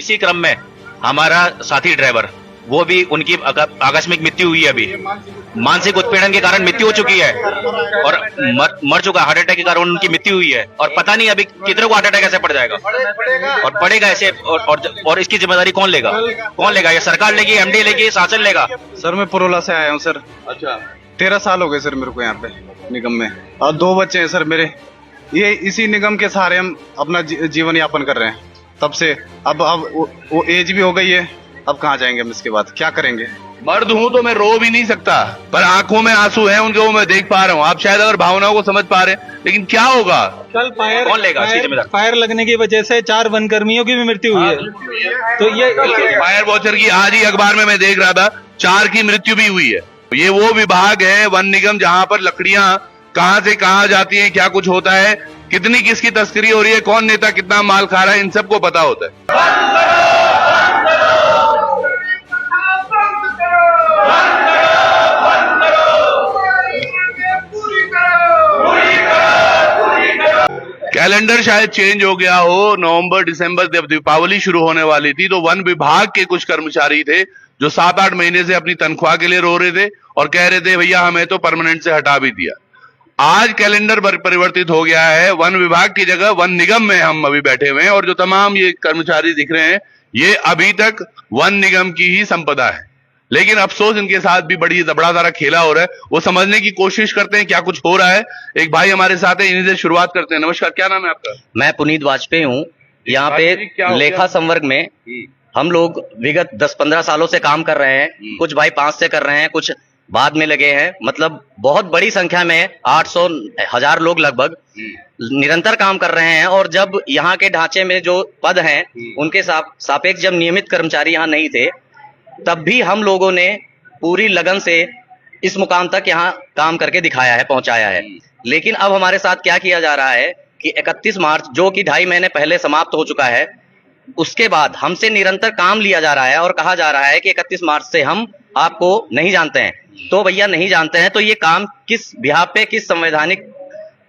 इसी क्रम में हमारा साथी ड्राइवर, वो भी उनकी आकस्मिक मृत्यु हुई है। अभी मानसिक उत्पीड़न के कारण मृत्यु हो चुकी है और मर चुका, हार्ट अटैक के कारण उनकी मृत्यु हुई है। और पता नहीं अभी कितने को हार्ट अटैक ऐसे पड़ जाएगा और पड़ेगा ऐसे। और इसकी जिम्मेदारी कौन लेगा? कौन लेगा? ये सरकार लेगी, एमडी लेगी, शासन लेगा? सर मैं पुरोला से आया हूँ सर। अच्छा, 13 साल हो गए सर मेरे को यहाँ पे निगम में, और 2 बच्चे हैं सर मेरे। ये इसी निगम के सहारे हम अपना जीवन यापन कर रहे हैं तब से। अब वो एज भी हो गई है, अब कहाँ जाएंगे हम इसके बाद, क्या करेंगे? मर्द हूं तो मैं रो भी नहीं सकता, पर आंखों में आंसू हैं उनके, वो मैं देख पा रहा हूँ। आप शायद अगर भावनाओं को समझ पा रहे हैं, लेकिन क्या होगा? कल कौन लेगा इसकी जिम्मेदारी? फायर लगने की वजह से 4 वन कर्मियों की भी मृत्यु हुई है। तो ये फायर वॉचर की आज ही अखबार में मैं देख रहा था, 4 की मृत्यु भी हुई है। ये वो विभाग है वन निगम जहां पर लकड़ियां कहां से कहां जाती हैं, क्या कुछ होता है, कितनी किसकी तस्करी हो रही है, कौन नेता कितना माल खा रहा है, इन सबको पता होता है। कैलेंडर शायद चेंज हो गया हो। नवंबर दिसंबर जब दीपावली शुरू होने वाली थी तो वन विभाग के कुछ कर्मचारी थे जो 7-8 महीने से अपनी तनख्वाह के लिए रो रहे थे और कह रहे थे भैया हमें तो परमानेंट से हटा भी दिया। आज कैलेंडर परिवर्तित हो गया है, वन विभाग की जगह वन निगम में हम अभी बैठे हुए हैं और जो तमाम ये कर्मचारी दिख रहे हैं ये अभी तक वन निगम की ही संपदा है। लेकिन अफसोस इनके साथ भी बड़ा सारा खेला हो रहा है। वो समझने की कोशिश करते हैं क्या कुछ हो रहा है। एक भाई हमारे साथ है, इन्हीं से शुरुआत करते हैं। नमस्कार, क्या नाम है आपका? मैं पुनीत वाजपेयी हूँ। यहाँ पे लेखा संवर्ग में हम लोग विगत 10-15 सालों से काम कर रहे हैं। कुछ भाई 5 से कर रहे हैं, कुछ बाद में लगे हैं। मतलब बहुत बड़ी संख्या में 800-1000 लोग लगभग निरंतर काम कर रहे हैं। और जब यहाँ के ढांचे में जो पद हैं उनके सापेक्ष जब नियमित कर्मचारी यहाँ नहीं थे, तब भी हम लोगों ने पूरी लगन से इस मुकाम तक यहाँ काम करके दिखाया है, पहुंचाया है। लेकिन अब हमारे साथ क्या किया जा रहा है कि 31 मार्च जो कि 2.5 महीने पहले समाप्त हो चुका है, उसके बाद हमसे निरंतर काम लिया जा रहा है और कहा जा रहा है कि 31 मार्च से हम आपको नहीं जानते हैं। तो भैया नहीं जानते हैं तो ये काम किस बिहाफ पे, किस संवैधानिक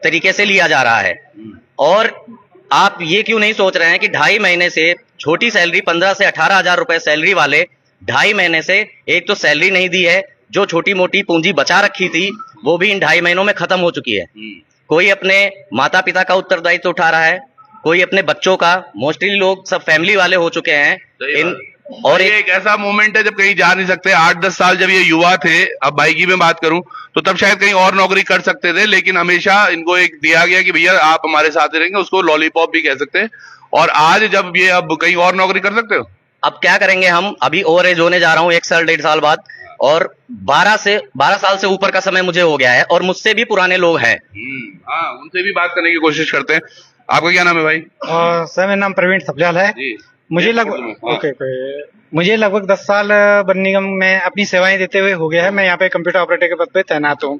तरीके से लिया जा रहा है? और आप ये क्यों नहीं सोच रहे हैं कि 2.5 महीने से छोटी सैलरी 15 से 18,000 रुपए सैलरी वाले 2.5 महीने से एक तो सैलरी नहीं दी है, जो छोटी मोटी पूंजी बचा रखी थी वो भी इन 2.5 महीनों में खत्म हो चुकी है। कोई अपने माता पिता का उत्तरदायित्व उठा रहा है, कोई अपने बच्चों का, मोस्टली लोग सब फैमिली वाले हो चुके हैं। और एक ऐसा मोमेंट है जब कहीं जा नहीं सकते। 8-10 साल जब ये युवा थे, अब भाई की मैं बात करूं तो तब शायद कहीं और नौकरी कर सकते थे, लेकिन हमेशा इनको एक दिया गया कि भैया आप हमारे साथ रहेंगे, उसको लॉलीपॉप भी कह सकते हैं। और आज जब ये अब कहीं और नौकरी कर सकते हो, अब क्या करेंगे? हम अभी ओवर एज होने जा रहा हूँ 1 साल 1.5 साल बाद, और 12 साल से ऊपर का समय मुझे हो गया है और मुझसे भी पुराने लोग हैं। हाँ, उनसे भी बात करने की कोशिश करते हैं। आपका क्या नाम है भाई? सर मेरा नाम प्रवीण सपलाल है। मुझे लगभग 10 साल वन निगम में अपनी सेवाएं देते हुए हो गया है। मैं यहाँ पे कंप्यूटर ऑपरेटर के पद पे तैनात हूँ।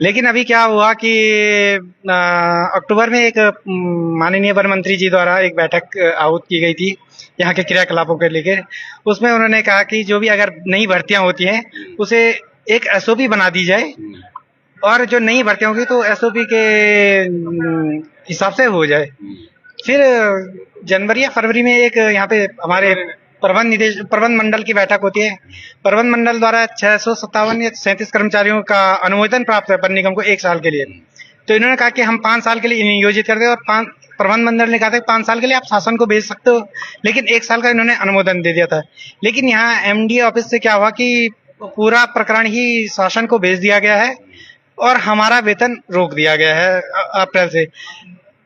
लेकिन अभी क्या हुआ कि अक्टूबर में एक माननीय वन मंत्री जी द्वारा एक बैठक आहूत की गई थी यहाँ के क्रियाकलापों को लेकर। उसमें उन्होंने कहा कि जो भी अगर नई भर्तियां होती हैं उसे एक एसओपी बना दी जाए, और जो नई भर्तियां होगी तो एसओपी के हिसाब से हो जाए। फिर जनवरी या फरवरी में एक यहाँ पे हमारे प्रबंध मंडल की बैठक होती है। प्रबंध मंडल द्वारा 657 या 37 कर्मचारियों का अनुमोदन प्राप्त है वन निगम को 1 साल के लिए। तो इन्होंने कहा कि हम 5 साल के लिए नियोजित कर दें, और प्रबंध मंडल ने कहा था कि 5 साल के लिए आप शासन को भेज सकते हो, लेकिन 1 साल का इन्होंने अनुमोदन दे दिया था। लेकिन यहाँ एमडी ऑफिस से क्या हुआ कि पूरा प्रकरण ही शासन को भेज दिया गया है और हमारा वेतन रोक दिया गया है अप्रैल से।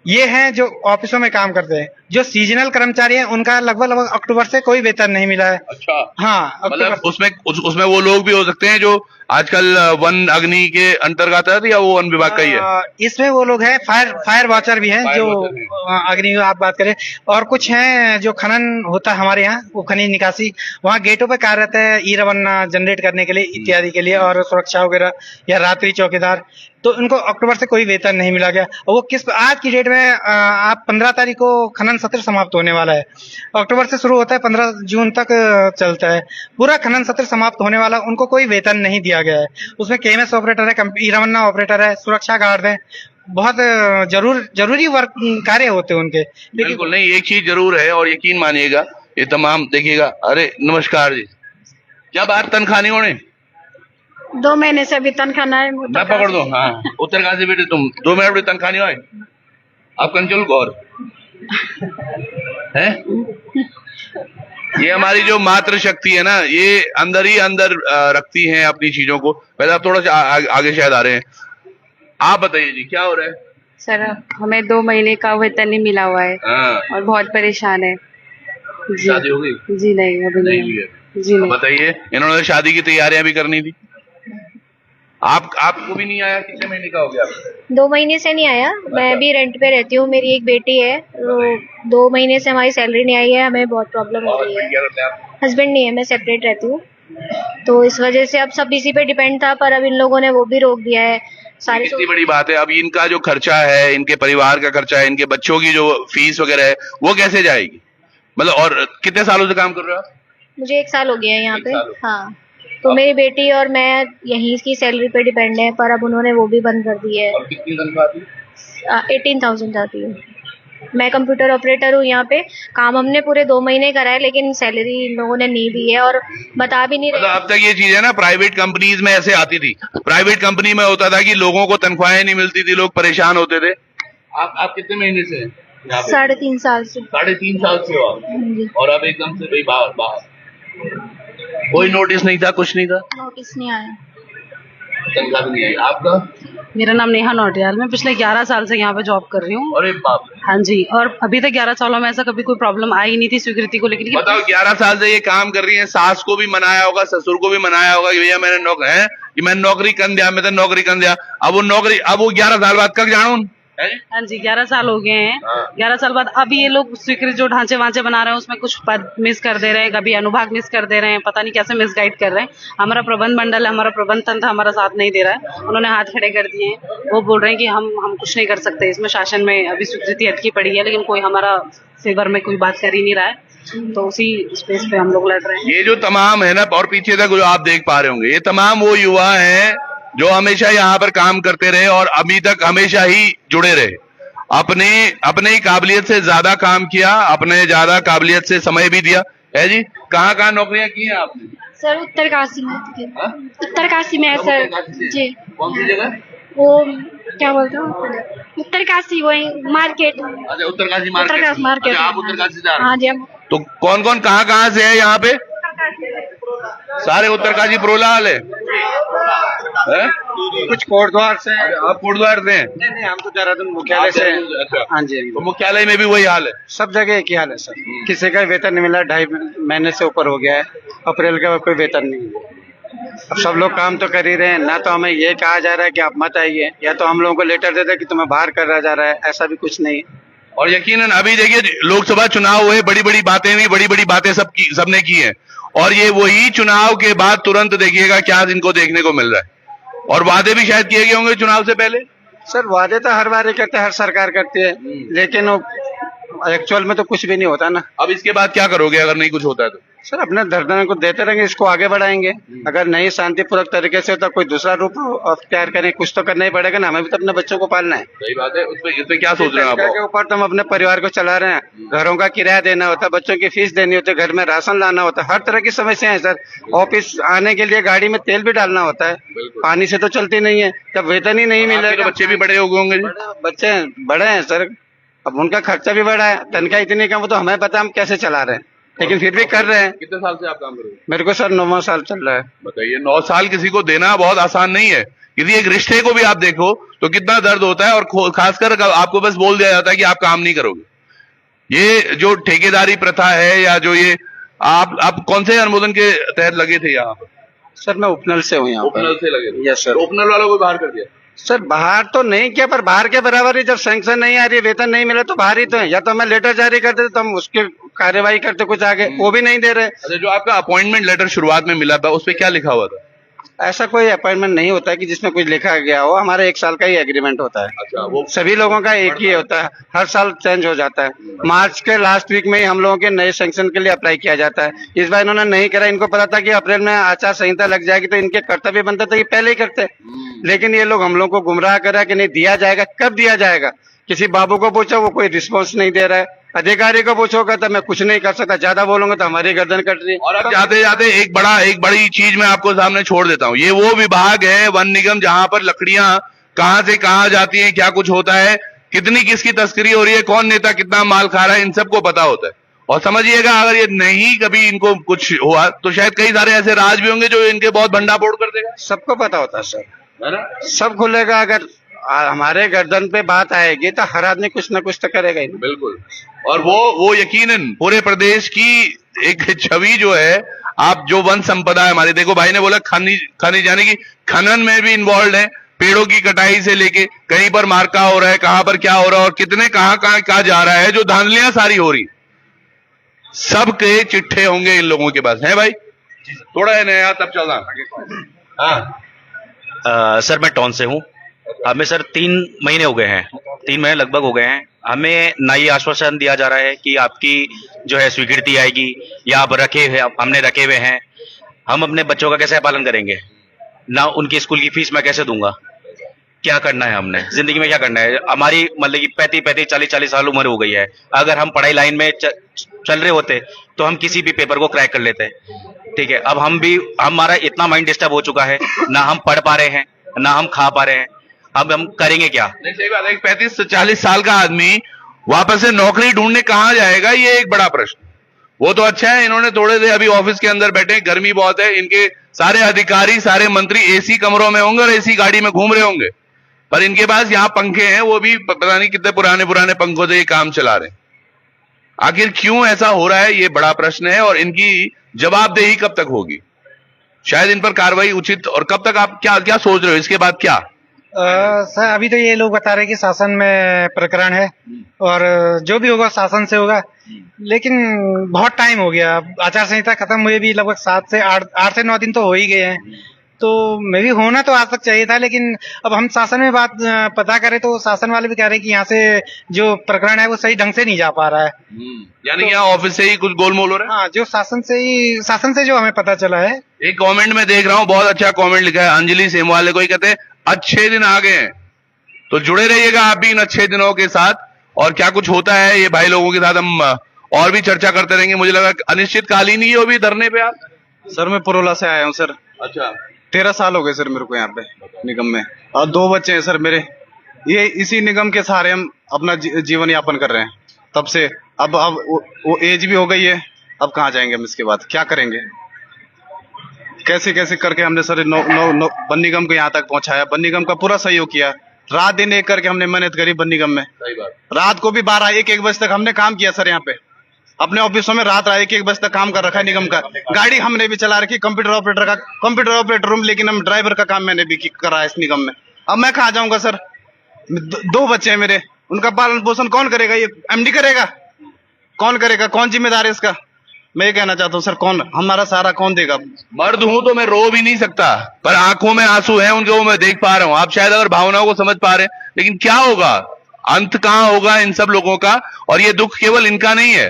ये हैं जो ऑफिसों में काम करते हैं। जो सीजनल कर्मचारी हैं उनका लगभग अक्टूबर से कोई वेतन नहीं मिला है। अच्छा, हाँ, मतलब उसमें वो लोग भी हो सकते हैं जो आजकल वन अग्नि के अंतर्गत है या वो वन विभाग का ही है? इसमें वो लोग हैं, फायर वॉचर भी हैं जो अग्नि आप बात करें, और कुछ हैं जो खनन होता है हमारे यहाँ, वो खनिज निकासी वहाँ गेटों पे कार्यरत है, ई रवाना जनरेट करने के लिए इत्यादि के लिए, और सुरक्षा वगैरह या रात्रि चौकीदार। तो उनको अक्टूबर से कोई वेतन नहीं मिला गया। वो किस आज की डेट में आप 15 तारीख को खनन सत्र समाप्त होने वाला है। अक्टूबर से शुरू होता है, 15 जून तक चलता है। पूरा खनन सत्र समाप्त होने वाला, उनको कोई वेतन नहीं दिया गया है। उसमें केएमएस ऑपरेटर है, ई रवाना ऑपरेटर है, सुरक्षा गार्ड है, बहुत जरूरी वर्क कार्य होते हैं उनके। बिल्कुल नहीं, एक चीज जरूर है और यकीन मानिएगा ये तमाम देखिएगा। अरे नमस्कार जी, क्या बात तनख्वाह नहीं होने? 2 महीने से अभी तनख्वाह ना है। मैं पकड़ दो। हाँ उत्तरकाशी बेटे तुम 2 मिनट भी तनख्वाह नहीं आए आप कंट्रोल गौर है। ये हमारी जो मातृ शक्ति है ना, ये अंदर ही अंदर रखती हैं अपनी चीजों को। वैसे आप थोड़ा सा आगे शायद आ रहे हैं, आप बताइए जी क्या हो रहा है? सर हमें 2 महीने का वेतन नहीं मिला हुआ है हाँ, और बहुत परेशान है जी। शादी हो गई? जी नहीं, अभी नहीं नहीं हुई है। जी नहीं। बताइए, इन्होंने शादी की तैयारियां भी करनी थी, आपको भी नहीं आया? कितने महीने का हो गया आपको? 2 महीने से नहीं आया। मैं भी रेंट पे रहती हूँ, मेरी एक बेटी है, तो 2 महीने से हमारी सैलरी नहीं आई है, हमें बहुत प्रॉब्लम हो रही है। क्या करते हैं आप? हस्बैंड नहीं है, मैं सेपरेट रहती हूँ, तो इस वजह से अब सब इसी पे डिपेंड था, पर अब इन लोगों ने वो भी रोक दिया है सारी। कितनी बड़ी बात है। अब इनका जो खर्चा है, इनके परिवार का खर्चा है, इनके बच्चों की जो फीस वगैरह है, वो कैसे जाएगी? मतलब और कितने सालों से काम कर रहे हो आप? मुझे 1 साल हो गया है यहाँ पे। 1 साल। हाँ, तो मेरी बेटी और मैं यहीं की सैलरी पे डिपेंड है, पर अब उन्होंने वो भी बंद कर दी है। और कितनी तनख्वाह थी? 18,000 जाती है। मैं कंप्यूटर ऑपरेटर हूँ यहाँ पे। काम हमने पूरे 2 महीने करा है, लेकिन सैलरी इन लोगों ने नहीं दी है और बता भी नहीं मतलब रहे। अब तक ये चीज है ना, प्राइवेट कंपनीज में ऐसे आती थी। प्राइवेट कंपनी में होता था कि लोगों को तनख्वाहें नहीं मिलती थी, लोग परेशान होते थे। आप कितने महीने से हैं यहाँ पे? 3.5 साल से। 3.5 साल से हो आप, जी। और अब एकदम से भाई बाहर कोई नोटिस नहीं था, कुछ नहीं था, नोटिस नहीं आया। तनख्वाह भी नहीं आई। आपका? मेरा नाम नेहा नौटियाल, मैं पिछले 11 साल से यहाँ पे जॉब कर रही हूँ। अरे बाप रे। हाँ जी, और अभी तक 11 सालों में ऐसा कभी कोई प्रॉब्लम आई नहीं थी स्वीकृति को लेकर। बताओ, 11 साल से ये काम कर रही हैं, सास को भी मनाया होगा, ससुर को भी मनाया होगा कि भैया मैंने नौकरी कर दिया, मैं तो नौकरी कर दिया। अब वो 11 साल बाद कब जानू? हाँ जी, 11 साल हो गए हैं। हाँ। 11 साल बाद अभी ये लोग स्वीकृति जो ढांचे वांचे बना रहे हैं उसमें कुछ पद मिस कर दे रहे हैं, कभी अनुभाग मिस कर दे रहे हैं, पता नहीं कैसे मिस गाइड कर रहे हैं। हमारा प्रबंध मंडल है, हमारा प्रबंध तंत्र हमारा साथ नहीं दे रहा है, उन्होंने हाथ खड़े कर दिए हैं। वो बोल रहे हैं कि हम कुछ नहीं कर सकते इसमें, शासन में अभी स्वीकृति अटकी पड़ी है, लेकिन कोई हमारा फेवर में कोई बात कर ही नहीं रहा है। तो उसी स्पेस पे हम लोग लड़ रहे हैं। ये जो तमाम है ना, और पीछे तक जो आप देख पा रहे होंगे, ये तमाम वो युवा हैं जो हमेशा यहाँ पर काम करते रहे और अभी तक हमेशा ही जुड़े रहे। अपने ही काबिलियत से ज्यादा काम किया, अपने ज्यादा काबिलियत से समय भी दिया है जी। कहाँ नौकरियां की हैं आपने? सर उत्तरकाशी में। हाँ? उत्तरकाशी में है सर। उत्तरकाशी से? जी। कौन सी जगह? वो क्या बोलते हो, उत्तरकाशी वही मार्केट। अच्छा, उत्तरकाशी मार्केट। उत्तरकाशी मार्केट। अच्छा, आप उत्तरकाशी से आ रहे हो? हाँ जी, हम तो कौन कहाँ से है यहाँ पे? सारे उत्तरकाशी प्रोला वाले हैं? कुछ कोटद्वार से। आप कोटद्वार से हैं? नहीं, हम तो देहरादून मुख्यालय से। अच्छा, हाँ जी, तो मुख्यालय में भी वही हाल है? सब जगह एक ही हाल है सर। किसी का वेतन नहीं मिला, 2.5 महीने से ऊपर हो गया है। अप्रैल का कोई वेतन नहीं है। अब सब लोग काम तो कर ही रहे हैं ना, तो हमें ये कहा जा रहा है कि आप मत आइए, या तो हम लोगों को लेटर देते हैं कि तुम्हें बाहर कर रहा जा रहा है। ऐसा भी कुछ नहीं है। और यकीनन अभी देखिए लोकसभा चुनाव हुए, बड़ी बड़ी बातें सबने की हैं, और ये वही चुनाव के बाद तुरंत देखिएगा क्या इनको देखने को मिल रहा है। और वादे भी शायद किए गए होंगे चुनाव से पहले। सर वादे तो हर बार ही करते हैं, हर सरकार करती है, लेकिन वो एक्चुअल में तो कुछ भी नहीं होता ना। अब इसके बाद क्या करोगे अगर नहीं कुछ होता है तो? सर अपने धरना को देते रहेंगे, इसको आगे बढ़ाएंगे। अगर नहीं शांतिपूर्वक तरीके से होता, कोई दूसरा रूप अख्तियार करें, कुछ तो करना ही पड़ेगा ना, हमें भी तो अपने बच्चों को पालना है। सही बात है। उसपे क्या सोच रहे हैं के आप? ऊपर तो हम अपने परिवार को चला रहे हैं। घरों का किराया देना होता है, बच्चों की फीस देनी होती है, घर में राशन लाना होता है, हर तरह की समस्या है सर। ऑफिस आने के लिए गाड़ी में तेल भी डालना होता है, पानी से तो चलती नहीं है। जब वेतन ही नहीं मिलेगा, बच्चे भी बड़े हो गए होंगे जी? बच्चे बड़े हैं सर, अब उनका खर्चा भी बढ़ा है, तनख्वाह इतनी कम, वो तो हमें पता हम कैसे चला रहे हैं, लेकिन फिर भी कर रहे हैं। कितने साल से आप काम कर रहे हो? मेरे को सर 9वां साल चल रहा है। बताइए, 9 साल किसी को देना बहुत आसान नहीं है। यदि एक रिश्ते को भी आप देखो तो कितना दर्द होता है, और खासकर आपको बस बोल दिया जाता है कि आप काम नहीं करोगे। ये जो ठेकेदारी प्रथा है, या जो ये आप कौन से अनुमोदन के तहत लगे थे यहाँ पर? सर मैं उपनल से हूँ यहाँ पर। उपनल से लगे थे? Yes sir. तो उपनल वालों को बाहर कर दिया? सर बाहर तो नहीं किया, पर बाहर के बराबर ही, जब सैंक्शन नहीं आ रही, वेतन नहीं मिला, तो बाहर ही तो है। या तो हमें लेटर जारी करते थे तो हम उसकी कार्यवाही करते कुछ आगे, वो भी नहीं दे रहे। अच्छा, जो आपका अपॉइंटमेंट लेटर शुरुआत में मिला था उस पे क्या लिखा हुआ था? ऐसा कोई अपॉइंटमेंट नहीं होता है कि जिसमें कुछ लिखा गया हो। हमारा 1 साल का ही एग्रीमेंट होता है। अच्छा, वो सभी लोगों का एक ही होता है, हर साल चेंज हो जाता है। मार्च के लास्ट वीक में ही हम लोगों के नए सैंक्शन के लिए अप्लाई किया जाता है। इस बार इन्होंने नहीं करा। इनको पता था कि अप्रैल में आचार संहिता लग जाएगी, तो इनके कर्तव्य बनता था कि पहले ही करते, लेकिन ये लोग हम लोग को गुमराह कर रहा है कि नहीं दिया जाएगा। कब दिया जाएगा? किसी बाबू को पूछा, वो कोई रिस्पॉन्स नहीं दे रहा है। अधिकारी को पूछोगे तो मैं कुछ नहीं कर सकता, ज्यादा बोलूंगा तो हमारी गर्दन कट रही। और अब जाते जाते एक बड़ी चीज मैं आपको सामने छोड़ देता हूँ। ये वो विभाग है वन निगम जहां पर लकड़ियां कहां से कहां जाती हैं, क्या कुछ होता है, कितनी किसकी तस्करी हो रही है, कौन नेता कितना माल खा रहा है, इन सबको पता होता है। और समझिएगा अगर ये नहीं कभी इनको कुछ हुआ तो शायद कई सारे ऐसे राज भी होंगे जो इनके बहुत भंडाफोड़ कर देगा। सबको पता होता है सर, है ना? सब खुलेगा। अगर हमारे गर्दन पे बात आएगी तो हर आदमी कुछ ना कुछ तो करेगा ही। बिल्कुल। और वो यकीनन पूरे प्रदेश की एक छवि जो है, आप जो वन संपदा है हमारी, देखो भाई ने बोला खनिज यानी कि खनन में भी इन्वॉल्व है, पेड़ों की कटाई से लेके कहीं पर मार्का हो रहा है, कहां पर क्या हो रहा है और कितने कहां जा रहा है, जो धांधलियां सारी हो रही, सबके चिट्ठे होंगे इन लोगों के पास। है भाई, थोड़ा है नया तब चलना। हाँ सर मैं टॉन से हूँ। हमें सर 3 महीने हो गए हैं, 3 महीने लगभग हो गए हैं। हमें ना ये आश्वासन दिया जा रहा है कि आपकी जो है स्वीकृति आएगी या आप हमने रखे हुए हैं, हम अपने बच्चों का कैसे पालन करेंगे, ना उनकी स्कूल की फीस मैं कैसे दूंगा, क्या करना है हमने जिंदगी में, क्या करना है। हमारी मतलब कि 35-40 साल उम्र हो गई है। अगर हम पढ़ाई लाइन में चल रहे होते तो हम किसी भी पेपर को क्रैक कर लेते, ठीक है। अब हमारा इतना माइंड डिस्टर्ब हो चुका है, ना हम पढ़ पा रहे हैं ना हम खा पा रहे हैं, अब हम करेंगे क्या। नहीं, सही बात है। 35-40 साल का आदमी वापस से नौकरी ढूंढने कहां जाएगा, ये एक बड़ा प्रश्न। वो तो अच्छा है इन्होंने थोड़े देर अभी ऑफिस के अंदर बैठे, गर्मी बहुत है, इनके सारे अधिकारी सारे मंत्री एसी कमरों में होंगे और एसी गाड़ी में घूम रहे होंगे, पर इनके पास यहाँ पंखे हैं, वो भी पता नहीं कितने पुराने पंखों से ये काम चला रहे हैं। आखिर क्यों ऐसा हो रहा है, ये बड़ा प्रश्न है और इनकी जवाबदेही कब तक होगी, शायद इन पर कार्रवाई उचित। और कब तक आप क्या सोच रहे हो इसके बाद क्या? सर अभी तो ये लोग बता रहे हैं कि शासन में प्रकरण है और जो भी होगा शासन से होगा, लेकिन बहुत टाइम हो गया। आचार संहिता खत्म हुए भी लगभग 8 से 9 दिन तो हो ही गए हैं, तो मे भी होना तो आज तक चाहिए था। लेकिन अब हम शासन में बात पता करें तो शासन वाले भी कह रहे हैं कि यहाँ से जो प्रकरण है वो सही ढंग से नहीं जा पा रहा है। यानी तो, यहाँ ऑफिस से ही कुछ गोलमोल हो रहा है। हाँ, जो शासन से जो हमें पता चला है। एक कमेंट में देख रहा हूँ, बहुत अच्छा कमेंट लिखा है अंजलि सेमवाले को, ही कहते हैं अच्छे दिन आ गए हैं। तो जुड़े रहिएगा आप भी इन अच्छे दिनों के साथ, और क्या कुछ होता है ये भाई लोगों के साथ हम और भी चर्चा करते रहेंगे। मुझे लगा अनिश्चितकालीन ही हो भी धरने पे आप। सर मैं पुरोला से आया हूँ सर। अच्छा, 13 साल हो गए सर मेरे को यहाँ पे निगम में, और 2 बच्चे हैं सर मेरे। ये इसी निगम के सहारे हम अपना जीवन यापन कर रहे हैं तब से। अब वो एज भी हो गई है, अब कहाँ जाएंगे हम, इसके बाद क्या करेंगे। कैसे कैसे करके हमने सर वन निगम को यहाँ तक पहुंचाया, वन निगम का पूरा सहयोग किया, रात दिन एक करके हमने मेहनत करी वन निगम में। सही बात। रात को भी 12-1 बजे तक हमने काम किया सर यहाँ पे अपने ऑफिसों में। रात 1 बजे तक काम कर रखा है निगम का। गाड़ी हमने भी चला रखी, कंप्यूटर ऑपरेटर रूम, लेकिन हम ड्राइवर का काम मैंने भी करा है इस निगम में। अब मैं कहाँ जाऊंगा सर, 2 बच्चे हैं मेरे, उनका पालन पोषण कौन करेगा, ये एमडी करेगा, कौन करेगा, कौन जिम्मेदार है इसका। मैं ये कहना चाहता हूँ सर, कौन हमारा सहारा कौन देगा। मर्द हूं तो मैं रो भी नहीं सकता, पर आंखों में आंसू हैं उनके, वो मैं देख पा रहा हूं। आप शायद अगर भावनाओं को समझ पा रहे हैं, लेकिन क्या होगा, अंत कहां होगा इन सब लोगों का। और ये दुख केवल इनका नहीं है,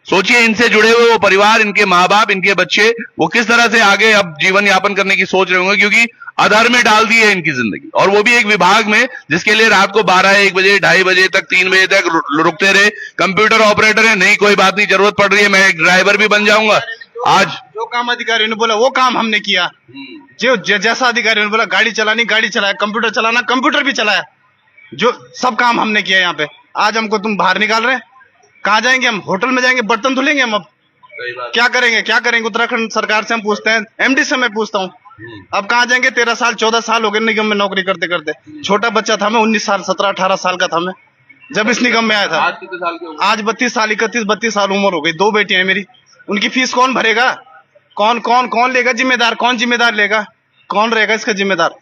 सोचिए इनसे जुड़े हुए वो परिवार, इनके माँ बाप, इनके बच्चे, वो किस तरह से आगे अब जीवन यापन करने की सोच रहे होंगे, क्योंकि अधर में डाल दी है इनकी जिंदगी। और वो भी एक विभाग में जिसके लिए रात को 12-1 बजे 2:30 बजे तक 3 बजे तक रुकते रहे। कंप्यूटर ऑपरेटर है, नहीं कोई बात नहीं, जरूरत पड़ रही है मैं एक ड्राइवर भी बन जाऊंगा। आज जो काम अधिकारी ने बोला वो काम हमने किया, जो जैसा अधिकारी ने बोला गाड़ी चलानी गाड़ी चलाया, कंप्यूटर चलाना कंप्यूटर भी चलाया, जो सब काम हमने किया यहाँ पे। आज हमको तुम बाहर निकाल रहे हैं, कहाँ जाएंगे हम, होटल में जाएंगे, बर्तन धुलेंगे हम। अब क्या करेंगे उत्तराखंड सरकार से हम पूछते हैं, एमडी से मैं पूछता हूँ, अब कहाँ जाएंगे। 13 साल 14 साल हो गए निगम में नौकरी करते करते। छोटा बच्चा था मैं, 19 साल 17-18 साल का था मैं जब इस निगम में आया था। आज कितने साल के हो गए? आज 32 साल उम्र हो गई। 2 बेटियां हैं मेरी, उनकी फीस कौन भरेगा, कौन लेगा जिम्मेदार, कौन जिम्मेदार लेगा, कौन रहेगा इसका जिम्मेदार।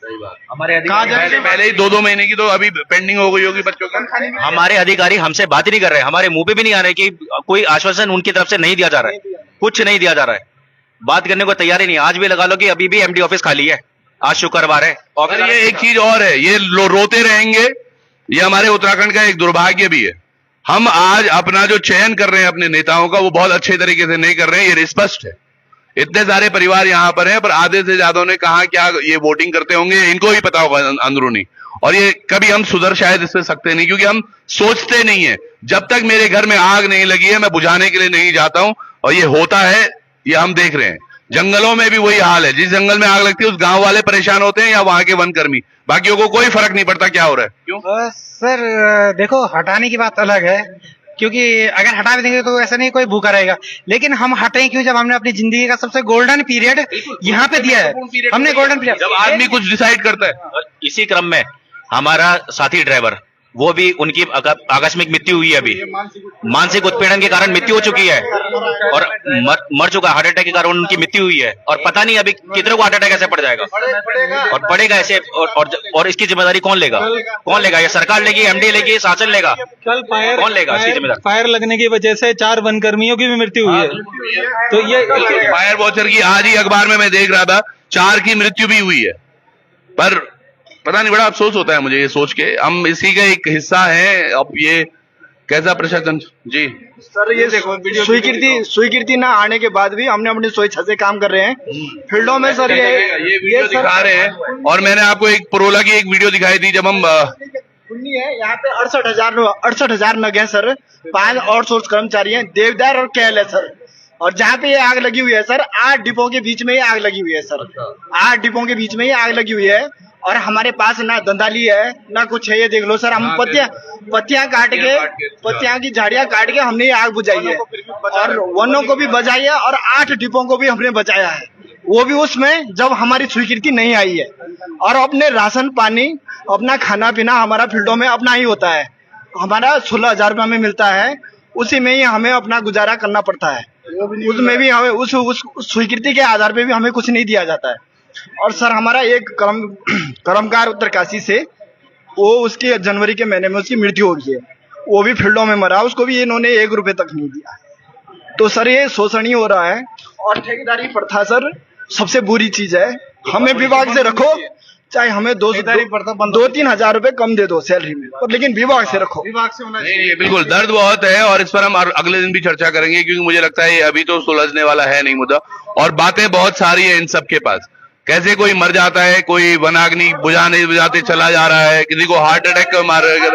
हमारे अधिकारी पहले ही 2-2 महीने की तो अभी पेंडिंग हो गई होगी बच्चों की। हमारे अधिकारी हमसे बात ही नहीं कर रहे, हमारे मुंह पे भी नहीं आ रहे कि कोई आश्वासन उनकी तरफ से नहीं दिया जा रहा है, कुछ नहीं दिया जा रहा है, बात करने को तैयार ही नहीं। आज भी लगा लो कि अभी भी एमडी ऑफिस खाली है, आज शुक्रवार है। और ये एक चीज और है, ये रोते रहेंगे, ये हमारे उत्तराखंड का एक दुर्भाग्य भी है। हम आज अपना जो चयन कर रहे हैं अपने नेताओं का, वो बहुत अच्छे तरीके से नहीं कर रहे हैं, ये स्पष्ट है। इतने सारे परिवार यहाँ पर हैं, पर आधे से ज्यादा ने कहा क्या ये वोटिंग करते होंगे, इनको ही पता होगा अंदरूनी। और ये कभी हम सुधर शायद इससे सकते नहीं, क्योंकि हम सोचते नहीं है। जब तक मेरे घर में आग नहीं लगी है मैं बुझाने के लिए नहीं जाता हूं, और ये होता है, ये हम देख रहे हैं। जंगलों में भी वही हाल है, जिस जंगल में आग लगती है उस गांव वाले परेशान होते हैं या वहां के वन कर्मी, बाकियों को कोई फर्क नहीं पड़ता क्या हो रहा है। क्यों सर देखो, हटाने की बात अलग है, क्योंकि अगर हटा भी देंगे तो ऐसा नहीं कोई भूखा रहेगा, लेकिन हम हटें क्यों जब हमने अपनी जिंदगी का सबसे गोल्डन पीरियड यहाँ पे दिया है। हमने गोल्डन पीरियड, जब आदमी कुछ डिसाइड करता है। और इसी क्रम में हमारा साथी ड्राइवर, वो भी उनकी आकस्मिक मृत्यु हुई है। अभी मानसिक उत्पीड़न के कारण मृत्यु हो चुकी है और मर चुका, हार्ट अटैक के कारण उनकी मृत्यु हुई है। और पता नहीं अभी कितने को हार्ट अटैक ऐसे पड़ जाएगा और पड़ेगा ऐसे। और इसकी जिम्मेदारी कौन लेगा? कौन लेगा? ये सरकार लेगी, एमडी लेगी, शासन लेगा? कल कौन लेगा इसकी जिम्मेदारी? फायर लगने की वजह से 4 वन कर्मियों की भी मृत्यु हुई है। तो ये फायर वॉचर की आज ही अखबार में मैं देख रहा था 4 की मृत्यु भी हुई है। पर पता नहीं, बड़ा अफसोस होता है मुझे ये सोच के, हम इसी का एक हिस्सा हैं। अब ये कैसा प्रशासन जी सर, ये देखो स्वीकृति ना आने के बाद भी हमने अपनी स्वेच्छा से काम कर रहे हैं फील्डों में। सर ये वीडियो दिखा रहे हैं, और मैंने आपको एक परोला की एक वीडियो दिखाई थी जब हम कुन्नी है यहाँ पे 68,000 नग है सर। 5 आउटसोर्स कर्मचारी हैं, देवदार और कैल है सर। और जहाँ पे ये आग लगी हुई है सर, 8 डिपो के बीच में ये आग लगी हुई है सर। 8 डिपो के बीच में ये आग लगी हुई है और हमारे पास ना दंदाली है ना कुछ है। ये देख लो सर, हम पत्तियां काट के, पत्तियां की झाड़ियां काट के हमने ये आग बुझाई है और वनों को भी बचाई है और 8 डिपो को भी हमने बचाया है, वो भी उसमें जब हमारी स्वीकृति नहीं आई है। और अपने राशन पानी, अपना खाना पीना हमारा फील्डों में अपना ही होता है। हमारा 16,000 रुपया में मिलता है, उसी में ही हमें अपना गुजारा करना पड़ता है। उसमें भी हमें उस स्वीकृति के आधार पे भी हमें कुछ नहीं दिया जाता है। और सर हमारा एक कर्मकार उत्तरकाशी से, वो उसके जनवरी के महीने में उसकी मृत्यु हो गई है, वो भी फील्डों में मरा, उसको भी इन्होंने 1 रुपए तक नहीं दिया। तो सर ये शोषण ही हो रहा है। और ठेकेदारी प्रथा सर सबसे बुरी चीज है। हमें विभाग से रखो, चाहे हमें 2-3 हजार रुपए कम दे दो सैलरी में, पर लेकिन विभाग से रखो। विभाग से होना चाहिए। बिल्कुल, दर्द बहुत है और इस पर हम अगले दिन भी चर्चा करेंगे, क्योंकि मुझे लगता है अभी तो सुलझने वाला है नहीं मुद्दा, और बातें बहुत सारी है इन सबके पास। कैसे कोई मर जाता है, कोई वनाग्नि बुझाते चला जा रहा है, किसी को हार्ट अटैक मार रहा है।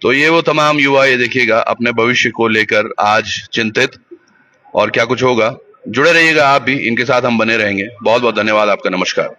तो ये वो तमाम युवा, ये देखिएगा अपने भविष्य को लेकर आज चिंतित, और क्या कुछ होगा। जुड़े रहिएगा आप भी, इनके साथ हम बने रहेंगे। बहुत बहुत धन्यवाद आपका, नमस्कार।